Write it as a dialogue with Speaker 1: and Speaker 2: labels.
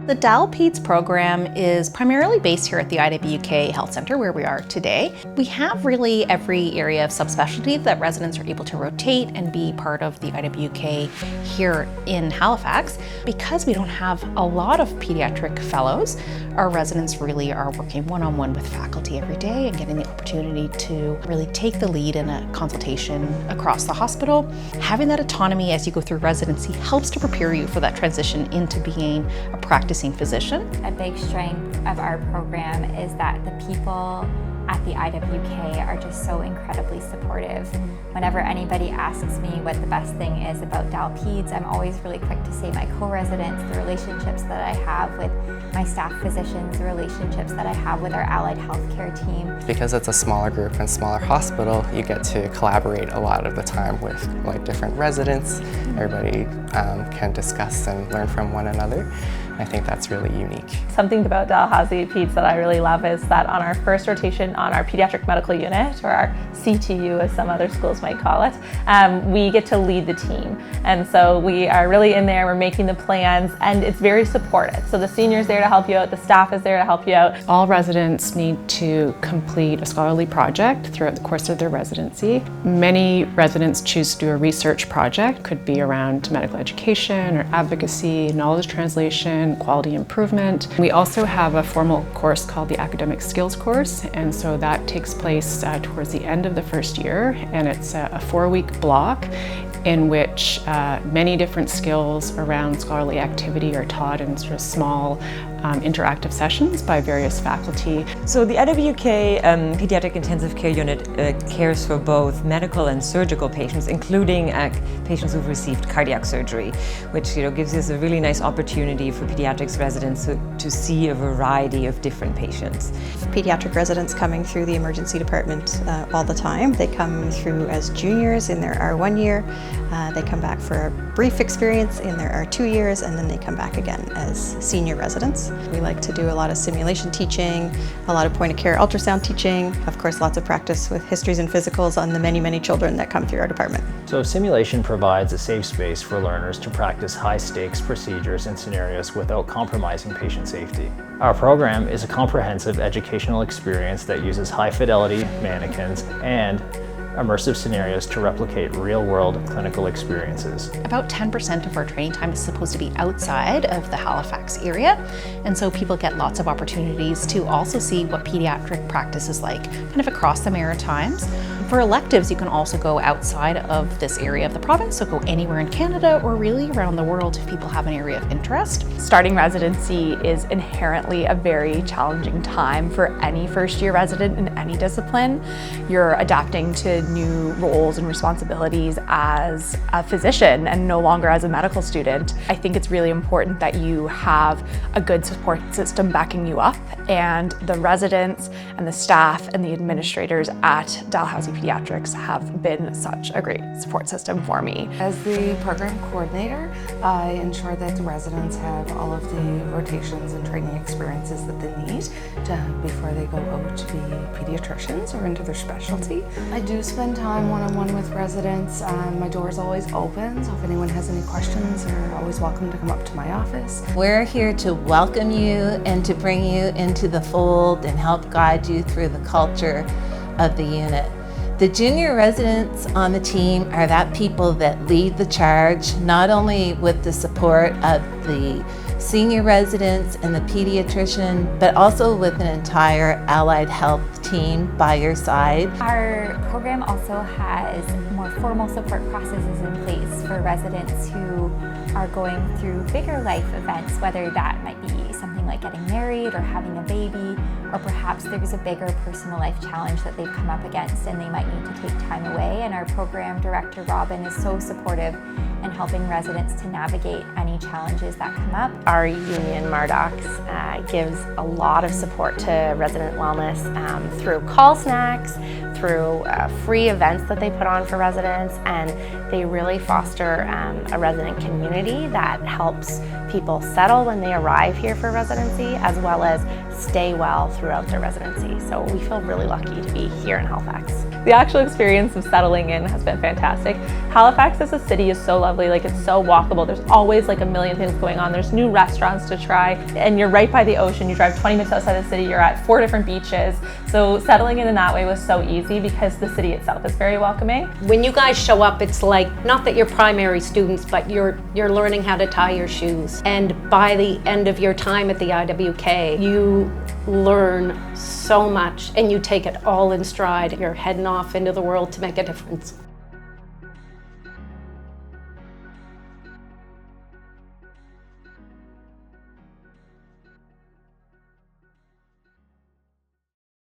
Speaker 1: The DAL Peds program is primarily based here at the IWK Health Center where we are today. We have really every area of subspecialty that residents are able to rotate and be part of the IWK here in Halifax. Because we don't have a lot of pediatric fellows, our residents really are working one-on-one with faculty every day and getting the opportunity to really take the lead in a consultation across the hospital. Having that autonomy as you go through residency helps to prepare you for that transition into being a practicing physician.
Speaker 2: A big strength of our program is that the people at the IWK are just so incredibly supportive. Whenever anybody asks me what the best thing is about DAL Peds, I'm always really quick to say my co-residents, the relationships that I have with my staff physicians, the relationships that I have with our allied healthcare team.
Speaker 3: Because it's a smaller group and smaller hospital, you get to collaborate a lot of the time with different residents. Everybody can discuss and learn from one another. I think that's really unique.
Speaker 4: Something about Dalhousie Peds that I really love is that on our first rotation on our pediatric medical unit, or our CTU as some other schools might call it, we get to lead the team. And so we are really in there, we're making the plans, and it's very supported. So the senior's there to help you out, the staff is there to help you out.
Speaker 5: All residents need to complete a scholarly project throughout the course of their residency. Many residents choose to do a research project, could be around medical education or advocacy, knowledge translation, quality improvement. We also have a formal course called the Academic Skills course, and so that takes place towards the end of the first year, and it's a 4-week block in which many different skills around scholarly activity are taught in sort of small interactive sessions by various faculty.
Speaker 6: So the IWK Pediatric Intensive Care Unit cares for both medical and surgical patients, including patients who've received cardiac surgery, which gives us a really nice opportunity for pediatrics residents to see a variety of different patients.
Speaker 7: Pediatric residents coming through the emergency department all the time. They come through as juniors in their R1 year, they come back for a brief experience in their R2 years, and then they come back again as senior residents. We like to do a lot of simulation teaching, a lot of point-of-care ultrasound teaching, of course lots of practice with histories and physicals on the many, many children that come through our department.
Speaker 8: So simulation provides a safe space for learners to practice high-stakes procedures and scenarios without compromising patient safety. Our program is a comprehensive educational experience that uses high-fidelity mannequins and immersive scenarios to replicate real-world clinical experiences.
Speaker 1: About 10% of our training time is supposed to be outside of the Halifax area, and so people get lots of opportunities to also see what pediatric practice is like kind of across the Maritimes. For electives, you can also go outside of this area of the province, so go anywhere in Canada or really around the world if people have an area of interest.
Speaker 4: Starting residency is inherently a very challenging time for any first-year resident in any discipline. You're adapting to new roles and responsibilities as a physician and no longer as a medical student. I think it's really important that you have a good support system backing you up, and the residents and the staff and the administrators at Dalhousie Pediatrics have been such a great support system for me.
Speaker 9: As the program coordinator, I ensure that the residents have all of the rotations and training experiences that they need before they go out to be pediatricians or into their specialty. I do spend time one-on-one with residents. My door is always open, so if anyone has any questions, they're always welcome to come up to my office.
Speaker 10: We're here to welcome you and to bring you into the fold and help guide you through the culture of the unit. The junior residents on the team are that people that lead the charge, not only with the support of the senior residents and the pediatrician, but also with an entire allied health team by your side.
Speaker 2: Our program also has more formal support processes in place for residents who are going through bigger life events, whether that might be something like getting married or having a baby, or perhaps there's a bigger personal life challenge that they've come up against and they might need to take time away. And our program director, Robin, is so supportive in helping residents to navigate any challenges that come up.
Speaker 11: Our union, Mardox, gives a lot of support to resident wellness through call snacks, through free events that they put on for residents, and they really foster a resident community that helps people settle when they arrive here for residency, as well as stay well throughout their residency. So we feel really lucky to be here in Halifax.
Speaker 4: The actual experience of settling in has been fantastic.
Speaker 12: Halifax as a city is so lovely, like it's so walkable. There's always like a million things going on. There's new restaurants to try, and you're right by the ocean. You drive 20 minutes outside the city, you're at 4 different beaches. So settling in that way was so easy because the city itself is very welcoming.
Speaker 13: When you guys show up, it's like, not that you're primary students, but you're learning how to tie your shoes. And by the end of your time at the IWK, you learn so much and you take it all in stride. You're heading off into the world to make a difference.